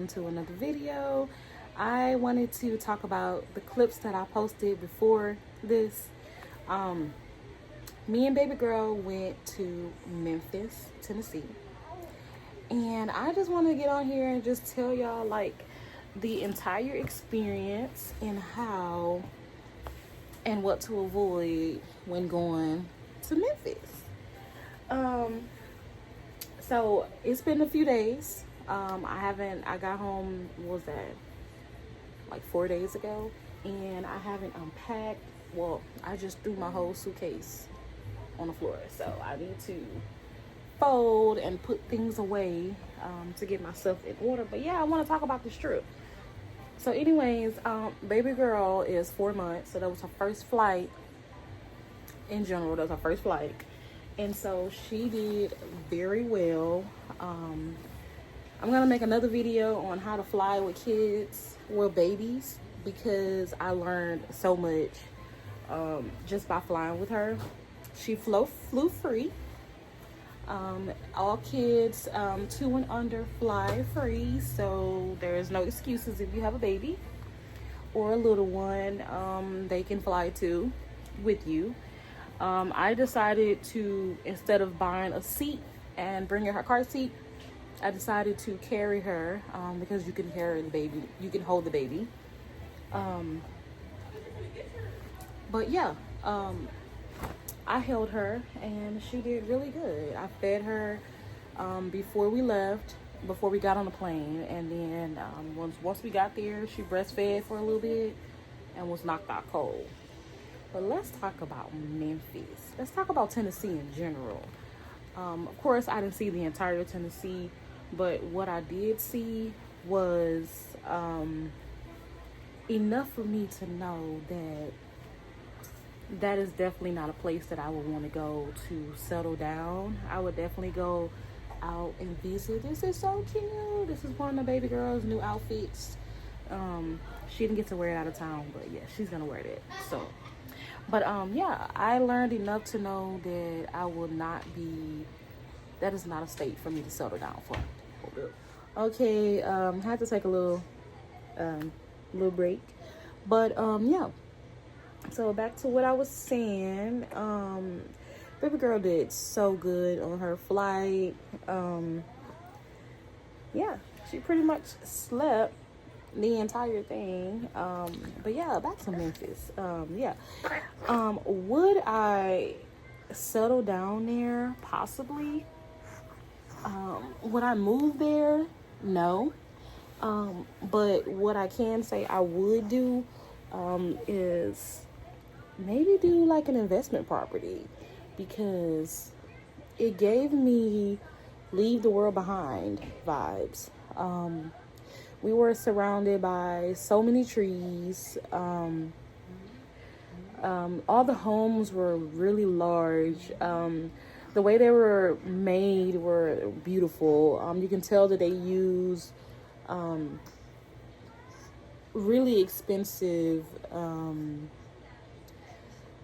to another video. I wanted to talk about the clips that I posted before this. Me and baby girl went to Memphis, Tennessee. And I just want to get on here and just tell y'all like the entire experience and how and what to avoid when going to Memphis. So it's been a few days. I got home, what was that? Like 4 days ago. And I haven't unpacked. Well, I just threw my whole suitcase on the floor. So I need to fold and put things away to get myself in order. But yeah, I want to talk about this trip. So anyways, baby girl is 4 months. So that was her first flight. In general, that was her first flight. And so she did very well. I'm going to make another video on how to fly with kids, well, babies, because I learned so much just by flying with her. She flew free. All kids 2 and under fly free, so there's no excuses if you have a baby or a little one. They can fly too with you. I decided to, instead of buying a seat and bringing her car seat, I decided to carry her because you can carry the baby, you can hold the baby. But yeah, I held her and she did really good. I fed her before we left, before we got on the plane, and then once we got there, she breastfed for a little bit and was knocked out cold. But let's talk about Memphis. Let's talk about Tennessee in general. Of course, I didn't see the entire Tennessee, but what I did see was enough for me to know that is definitely not a place that I would want to go to settle down. I would definitely go out and visit. This is so cute. This is one of the baby girl's new outfits. She didn't get to wear it out of town, but yeah, she's gonna wear that. So, but yeah, I learned enough to know that I will not be. That is not a state for me to settle down for. Okay, had to take a little break, but yeah. So back to what I was saying. Baby girl did so good on her flight. Yeah, she pretty much slept the entire thing. But yeah, back to Memphis. Yeah. Would I settle down there? Possibly. Would I move there? No. But what I can say I would do is maybe do like an investment property, because it gave me leave the world behind vibes. We were surrounded by so many trees. All the homes were really large. The way they were made were beautiful. You can tell that they use really expensive,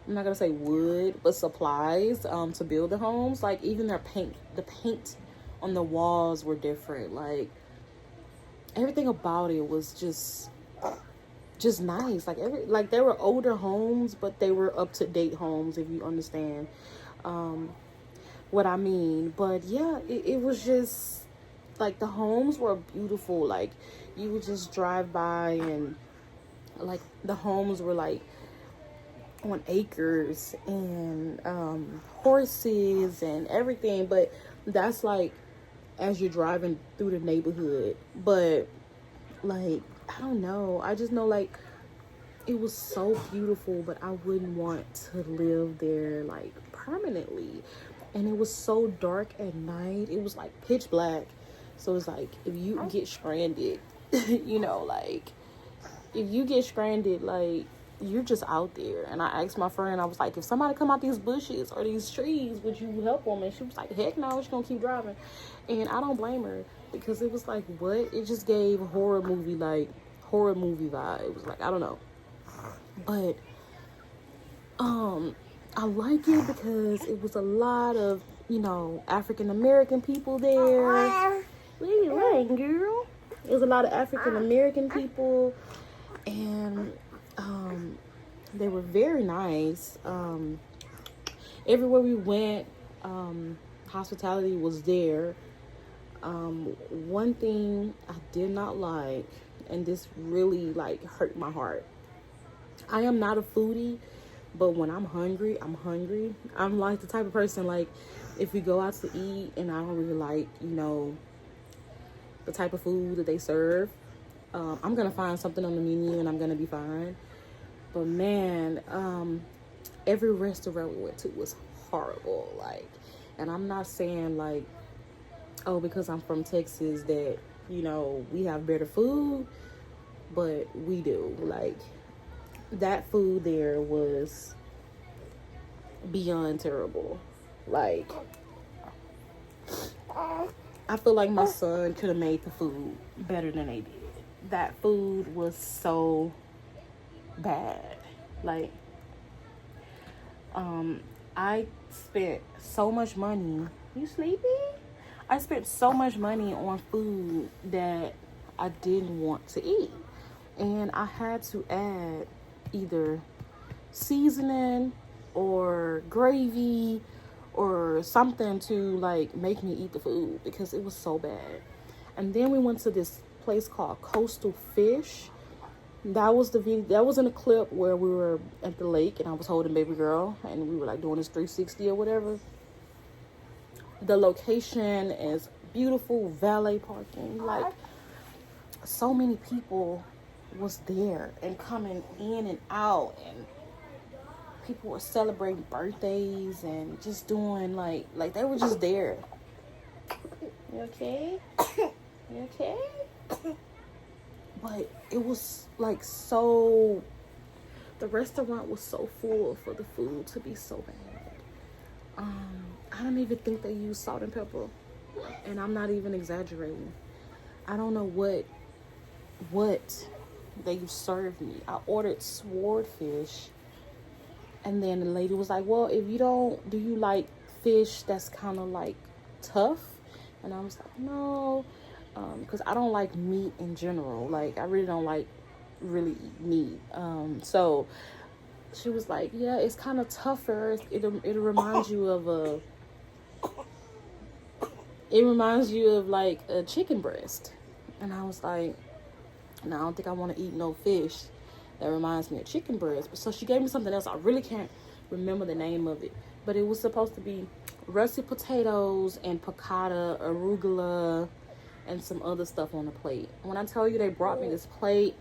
I'm not gonna say wood, but supplies to build the homes. Like even the paint on the walls were different. Like everything about it was just nice. Like there were older homes, but they were up to date homes, if you understand what I mean. But yeah, it was just like the homes were beautiful. Like you would just drive by and like the homes were like on acres and horses and everything. But that's like as you're driving through the neighborhood. But like I don't know, I just know like it was so beautiful, but I wouldn't want to live there like permanently. And it was so dark at night. It was like pitch black. So it's like if you get stranded, you know, like if you get stranded, like you're just out there. And I asked my friend, I was like, if somebody come out these bushes or these trees, would you help them? And she was like, heck no, she's gonna keep driving. And I don't blame her, because it was like, what? It just gave horror movie vibe. It was like, I don't know. But I like it because it was a lot of, you know, African American people there. What are you doing, girl? It was a lot of African American people, and they were very nice. Everywhere we went, hospitality was there. One thing I did not like, and this really like hurt my heart. I am not a foodie, but when I'm hungry, I'm hungry. I'm like the type of person, like, if we go out to eat and I don't really like, the type of food that they serve, I'm gonna find something on the menu and I'm gonna be fine. But man, every restaurant we went to was horrible. Like, and I'm not saying like, oh, because I'm from Texas that, we have better food, but we do. Like, that food there was beyond terrible. Like, I feel like my son could have made the food better than they did. That food was so bad. Like, I spent so much money. You sleepy? I spent so much money on food that I didn't want to eat. And I had to add either seasoning or gravy or something to like make me eat the food because it was so bad. And then we went to this place called Coastal Fish. That was the video. That was in a clip where we were at the lake and I was holding baby girl and we were like doing this 360 or whatever. The location is beautiful, valet parking. Like, so many people was there and coming in and out, and people were celebrating birthdays and just doing like they were just there. You okay? You okay? But it was like so, the restaurant was so full for the food to be so bad. I don't even think they used salt and pepper, and I'm not even exaggerating. I don't know what they served me. I ordered swordfish, and then the lady was like, well, if you don't, do you like fish that's kind of like tough? And I was like, no, because I don't like meat in general. Like, I really don't like really eat meat. So she was like, yeah, it's kind of tougher. It'll remind you of like a chicken breast. And I was like, no, I don't think I want to eat no fish that reminds me of chicken breast. So she gave me something else. I really can't remember the name of it, but it was supposed to be russet potatoes and piccata, arugula, and some other stuff on the plate. When I tell you they brought me this plate,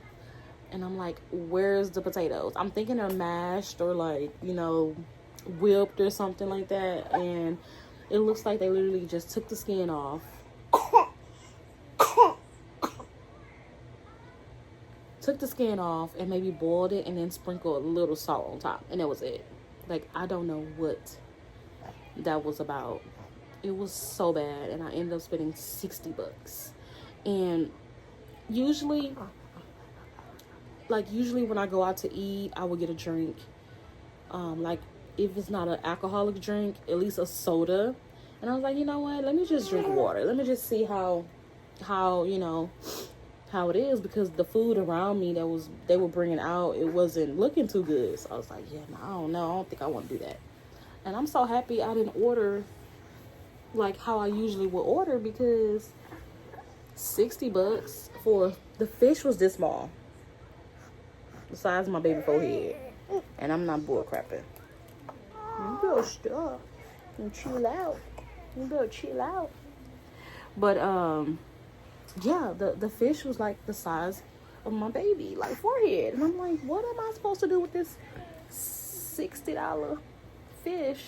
and I'm like, where's the potatoes? I'm thinking they're mashed or like, whipped or something like that. And it looks like they literally just took the skin off. Took the skin off and maybe boiled it and then sprinkled a little salt on top. And that was it. Like, I don't know what that was about. It was so bad. And I ended up spending $60. And usually when I go out to eat, I will get a drink. Like, if it's not an alcoholic drink, at least a soda. And I was like, you know what? Let me just drink water. Let me just see how it is, because the food around me they were bringing out, it wasn't looking too good. So I was like, yeah, no, I don't know. I don't think I want to do that. And I'm so happy I didn't order like how I usually would order, because $60 for the fish was this small, the size of my baby forehead, and I'm not bull crapping. You better stop and chill out. You better chill out. But yeah, the fish was like the size of my baby, like forehead, and I'm like, what am I supposed to do with this $60 fish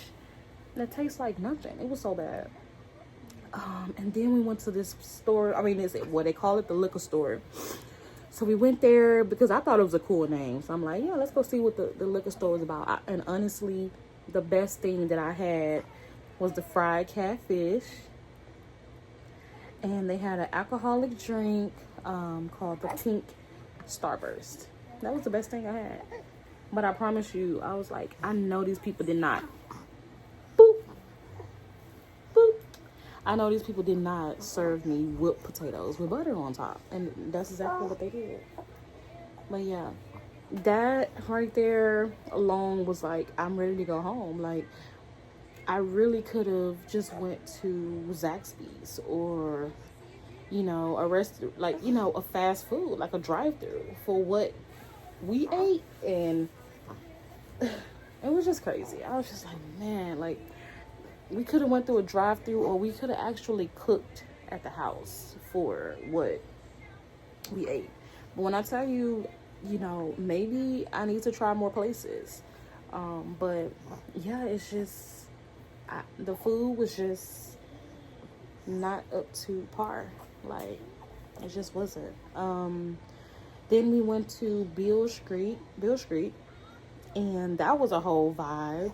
that tastes like nothing? It was so bad. And then we went to this store. I mean, it's what they call it, the liquor store. So we went there because I thought it was a cool name. So I'm like, yeah, let's go see what the liquor store is about. And honestly, the best thing that I had was the fried catfish. And they had an alcoholic drink called the Pink Starburst. That was the best thing I had. But I promise you, I was like, I know these people did not. Boop. Boop. I know these people did not serve me whipped potatoes with butter on top, and that's exactly what they did. But yeah, that right there alone was like, I'm ready to go home. Like, I really could have just went to Zaxby's or, a like, a fast food, like a drive-through for what we ate, and it was just crazy. I was just like, man, like, we could have went through a drive-through, or we could have actually cooked at the house for what we ate. But when I tell you, maybe I need to try more places. But yeah, it's just, the food was just not up to par. Like, it just wasn't. Then we went to Beale Street, and that was a whole vibe.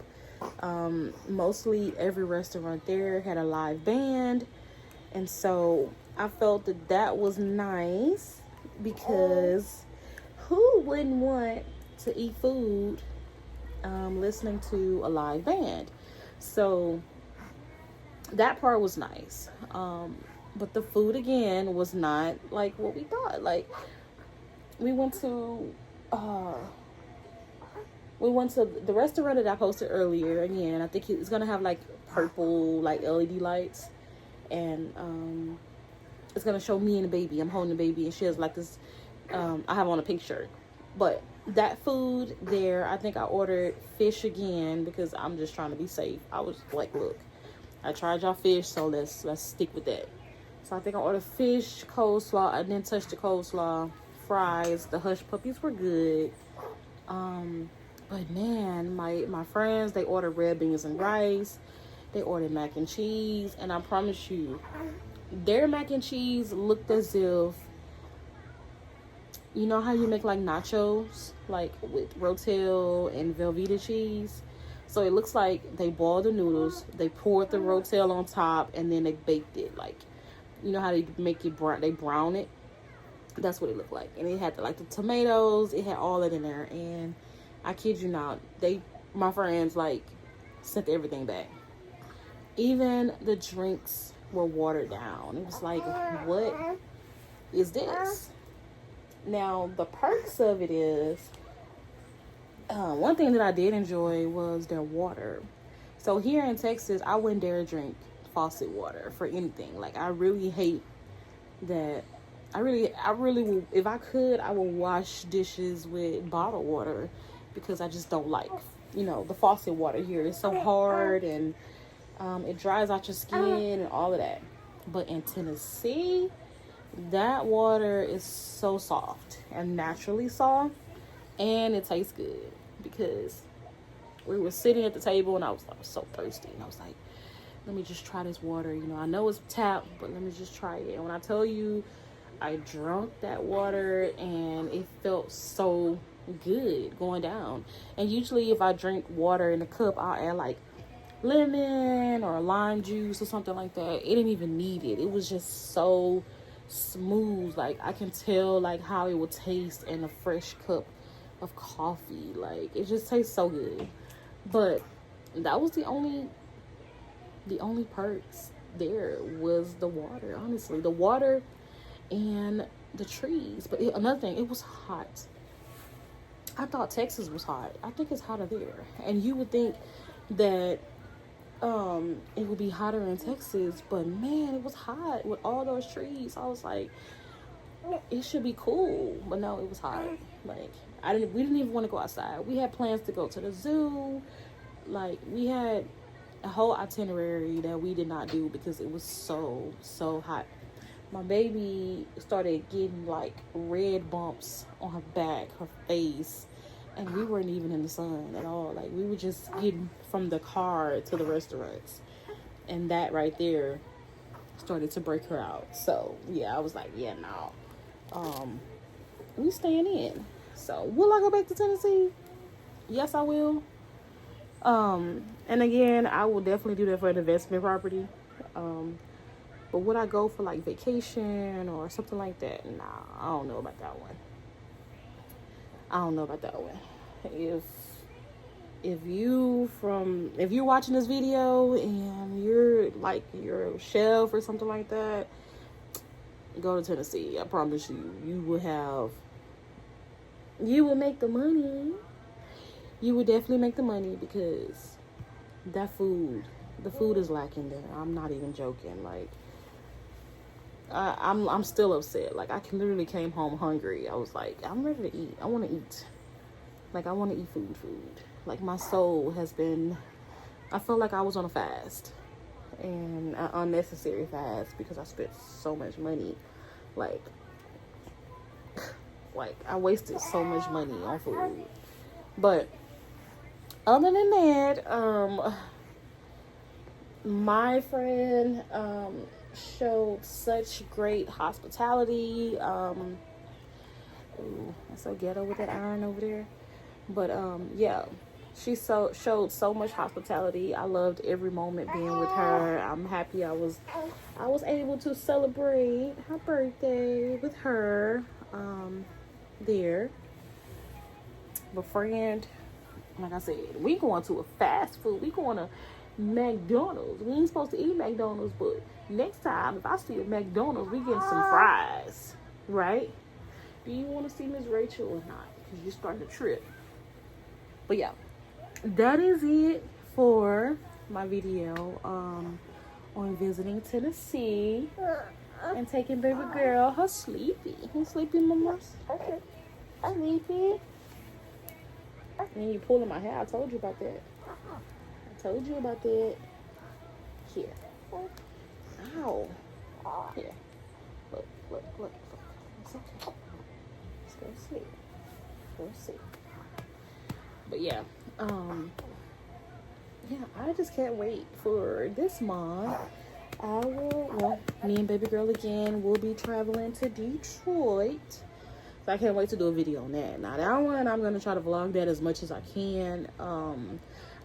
Mostly every restaurant there had a live band, and so I felt that was nice, because who wouldn't want to eat food listening to a live band? So that part was nice. But the food, again, was not like what we thought. Like, we went to the restaurant that I posted earlier. Again, I think it's gonna have like purple, like LED lights, and it's gonna show me and the baby. I'm holding the baby, and she has like this. I have on a pink shirt, but that food there, I think I ordered fish again, because I'm just trying to be safe. I was like, look, I tried y'all fish, so let's stick with that. So I think I ordered fish, coleslaw. I didn't touch the coleslaw. Fries. The hush puppies were good. But man, my friends, they ordered red beans and rice. They ordered mac and cheese, and I promise you, their mac and cheese looked as if, you know how you make like nachos, like with Rotel and Velveeta cheese? So it looks like they boiled the noodles, they poured the Rotel on top, and then they baked it. Like, you know how they make it brown, they brown it? That's what it looked like. And it had the tomatoes, it had all that in there. And I kid you not, my friends, like, sent everything back. Even the drinks were watered down. It was like, what is this? Now, the perks of it is, one thing that I did enjoy was their water. So here in Texas, I wouldn't dare drink faucet water for anything. Like, I really hate that. I really, if I could, I would wash dishes with bottled water, because I just don't like, the faucet water here. It's so hard, and it dries out your skin and all of that. But in Tennessee, that water is so soft and naturally soft, and it tastes good, because we were sitting at the table, and I was so thirsty, and I was like, let me just try this water. I know it's tap, but let me just try it. And when I tell you, I drank that water, and it felt so good going down. And usually if I drink water in a cup, I'll add like lemon or lime juice or something like that. It didn't even need it. It was just so smooth. Like, I can tell like how it would taste in a fresh cup of coffee. Like, it just tastes so good. But that was the only perks there was the water. Honestly, the water and the trees. But another thing, it was hot. I thought Texas was hot. I think it's hotter there. And you would think that it would be hotter in Texas, but man, it was hot with all those trees. I was like, it should be cool, but no, it was hot. Like, we didn't even want to go outside. We had plans to go to the zoo. Like, we had a whole itinerary that we did not do because it was so hot. My baby started getting like red bumps on her back, her face, and we weren't even in the sun at all. Like, we were just getting from the car to the restaurants, and that right there started to break her out. So yeah, I was like, yeah, no, we staying in. So will I go back to Tennessee? Yes, I will. And again, I will definitely do that for an investment property. But would I go for like vacation or something like that? Nah, I don't know about that one. If you're watching this video and you're like you're a chef or something like that, go to Tennessee. I promise you, you will make the money. You will definitely make the money because the food is lacking there. I'm not even joking. Like, I'm still upset. Like, I literally came home hungry. I was like, I'm ready to eat. I want to eat. Like, I want to eat food. Like, my soul has been, I felt like I was on a fast, and an unnecessary fast, because I spent so much money. Like I wasted so much money on food. But other than that, my friend showed such great hospitality. Ooh, that's so ghetto with that iron over there. But yeah, she showed so much hospitality. I loved every moment being with her. I'm happy I was able to celebrate her birthday with her there. But friend, like I said, we going to a fast food. We going to McDonald's. We ain't supposed to eat McDonald's, but next time if I see a McDonald's, we getting some fries, right? Do you want to see Miss Rachel or not? Because you're starting to trip. But yeah, that is it for my video on visiting Tennessee and taking baby girl. Her sleepy. You sleepy, mama? Okay. Sleepy. And you pulling my hair. I told you about that. Here. Ow. Here. Look. It's okay. Let's go sleep. But yeah, I just can't wait for this month. Me and baby girl again will be traveling to Detroit. So I can't wait to do a video on that. Now that one, I'm going to try to vlog that as much as I can.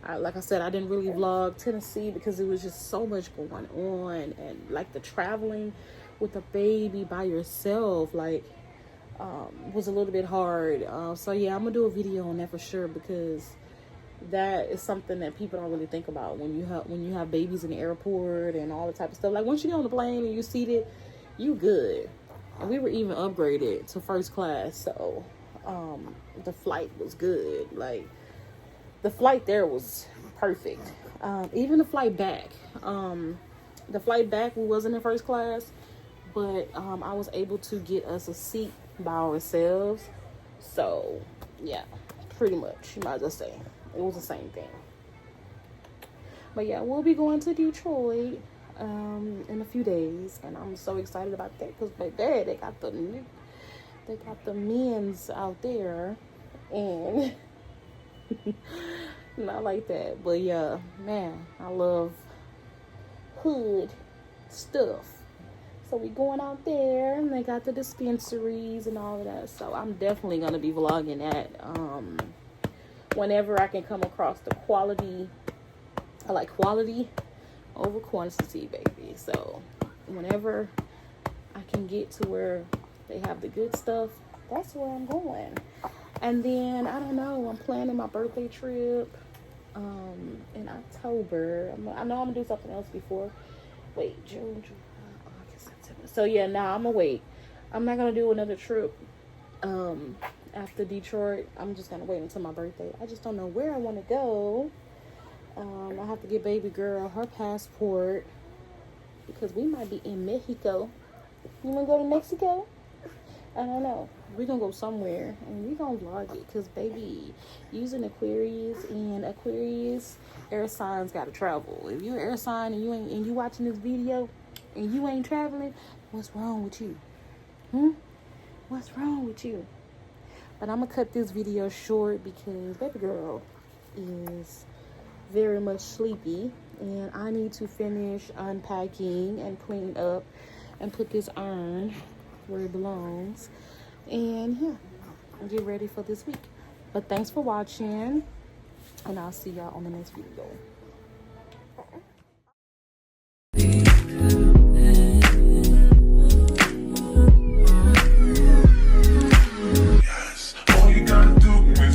Like I said, I didn't really vlog Tennessee because it was just so much going on. And like the traveling with a baby by yourself, like, was a little bit hard. So yeah, I'm gonna do a video on that for sure, because that is something that people don't really think about when you have babies in the airport and all the type of stuff. Like, once you get on the plane and you seated, you good. And we were even upgraded to first class, so the flight was good. Like, the flight there was perfect. Even the flight back. We wasn't in first class, but I was able to get us a seat by ourselves. So yeah, pretty much, you might as well say it was the same thing. But yeah, we'll be going to Detroit in a few days, and I'm so excited about that because baby, they got the men's out there, and not like that. But yeah, man, I love hood stuff. So we going out there, and they got the dispensaries and all of that. So I'm definitely gonna be vlogging that whenever I can come across the quality. I like quality over quantity, baby. So whenever I can get to where they have the good stuff, that's where I'm going. And then I don't know, I'm planning my birthday trip in October. I know I'm gonna do something else before. Wait, June, July, August, September. So yeah, I'm gonna wait. I'm not gonna do another trip after Detroit. I'm just gonna wait until my birthday. I just don't know where I want to go. I have to get baby girl her passport because we might be in Mexico. You wanna go to Mexico? I don't know. We're gonna go somewhere and we're gonna vlog it because baby, using Aquarius, and Aquarius air signs gotta travel. If you're an air sign and you watching this video and you ain't traveling, what's wrong with you? What's wrong with you? But I'm gonna cut this video short because baby girl is very much sleepy, and I need to finish unpacking and cleaning up and put this urn where it belongs, and yeah, get ready for this week. But thanks for watching, and I'll see y'all on the next video.